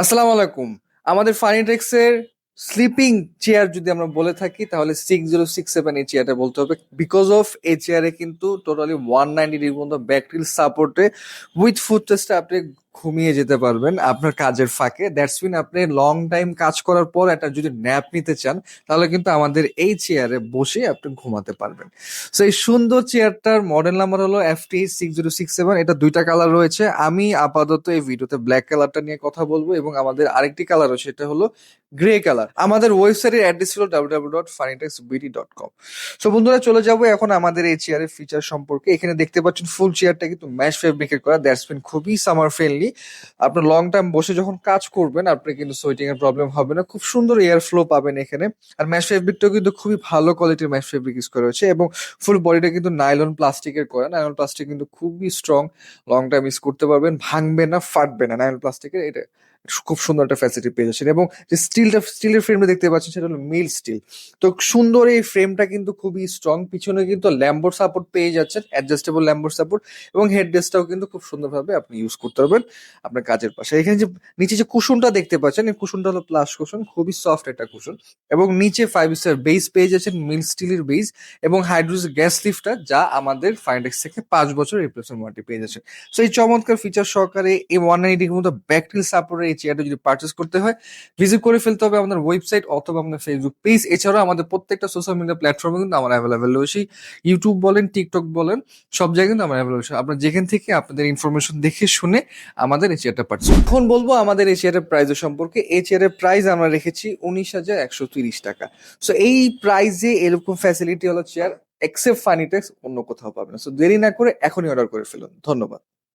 আসসালামু আলাইকুম। আমাদের ফানিটেক্সের স্লিপিং চেয়ার যদি আমরা বলে থাকি তাহলে 6067 এই চেয়ারটা বলতে হবে। বিকজ অফ এই চেয়ারে কিন্তু টোটালি 190 ডিগ্রি পর্যন্ত ব্যাকটিল সাপোর্টে উইথ ফুট টেস্টে আপনি ঘুমিয়ে যেতে পারবেন আপনার কাজের ফাঁকে। দ্যাটস মিন আপনি লং টাইম কাজ করার পর একটা যদি ন্যাপ নিতে চান তাহলে কিন্তু আমাদের এই চেয়ারে বসে আপনি ঘুমাতে পারবেন। সো এই সুন্দর চেয়ারটার মডেল নাম্বার হলো FT6067। এটা দুইটা কালার রয়েছে। আমি আপাতত এই ভিডিওতে ব্ল্যাক কালারটা নিয়ে কথা বলবো এবং আমাদের আরেকটি কালার আছে, সেটা হলো গ্রে কালার। আমাদের ওয়েবসাইটের অ্যাড্রেস ছিল www.fanitexbd.com। সো বন্ধুরা, চলে যাবো এখন আমাদের এই চেয়ারের ফিচার সম্পর্কে। এখানে দেখতে পাচ্ছেন ফুল চেয়ারটা কিন্তু ম্যাশ ফেব্রিকের করা। দ্যাটস মিন খুবই সামার ফ্রেন্ডলি। আপনার লং টাইম বসে যখন কাজ করবেন আপনি কিন্তু সোয়েটিং এর প্রবলেম হবে না। খুব সুন্দর এয়ার ফ্লো পাবেন এখানে। আর ম্যাশ ফেব্রিকটাও কিন্তু খুবই ভালো কোয়ালিটির ম্যাশ ফেব্রিক ইউজ করা হয়েছে এবং ফুল বডিটা কিন্তু নাইলন প্লাস্টিকের করা। নাইলন প্লাস্টিক কিন্তু খুবই স্ট্রং, লং টাইম ইউজ করতে পারবেন, ভাঙবে না, ফাটবে না। নাইলন প্লাস্টিকের এটা খুব সুন্দর একটা ফ্যাসিলিটি পেয়ে যাচ্ছেন। এবং যে স্টিলের ফ্রেমটা দেখতে পাচ্ছেন সেটা হলো মিল স্টিল। তো সুন্দর এই ফ্রেমটা কিন্তু খুবই স্ট্রং। পিছনে কিন্তু ল্যাম্বোর সাপোর্ট পেয়ে যাচ্ছেন, অ্যাডজাস্টেবল ল্যাম্বোর সাপোর্ট। এবং হেড রেস্টটাও কিন্তু খুব সুন্দরভাবে আপনি ইউজ করতে পারবেন আপনার কাজের পাশে। এখানে যে নিচে যে কুশনটা দেখতে পাচ্ছেন, এই কুশনটা হলো প্লাস কুশন, খুবই সফট একটা কুশন। এবং নিচে 5 স্টার বেস পেয়ে যাচ্ছেন, মিল স্টিলের বেস এবং হাইড্রোজেন গ্যাস লিফটার, যা আমাদের ফাইন্ডেক্স থেকে 5 বছর রিপ্লেসমেন্ট ওয়ারেন্টি পেয়ে যাচ্ছে। সো এই চমৎকার ফিচার সহকারে এই 190 মতো ব্যাকটিল সাপোর্টের এই চেয়ারটা যদি পারচেস করতে হয়, ভিজিট করে ফেলতে হবে আমাদের ওয়েবসাইট অথবা আমাদের ফেসবুক পেজ। এছাড়াও আমাদের প্রত্যেকটা সোশ্যাল মিডিয়া প্ল্যাটফর্মে কিন্তু আমরা অ্যাভেলেবেল রয়েছি। ইউটিউব বলেন, টিকটক বলেন, সব জায়গায় কিন্তু আমরা অ্যাভেলেবেল রয়েছি। আপনার যেখান থেকে আপনাদের ইনফরমেশন দেখে শুনে আমাদের এই চেয়ারটা পারচেস। এখন বলবো আমাদের এই চেয়ারের প্রাইসের সম্পর্কে। এই চেয়ারের প্রাইস আমরা রেখেছি 19,130 টাকা। সো এই প্রাইসে এরকম ফ্যাসিলিটি হলো চেয়ার এক্সেপ্ট ফানিটেক্স অন্য কোথাও পাবেন না। সো দেরি না করে এখনই অর্ডার করে ফেলুন। ধন্যবাদ।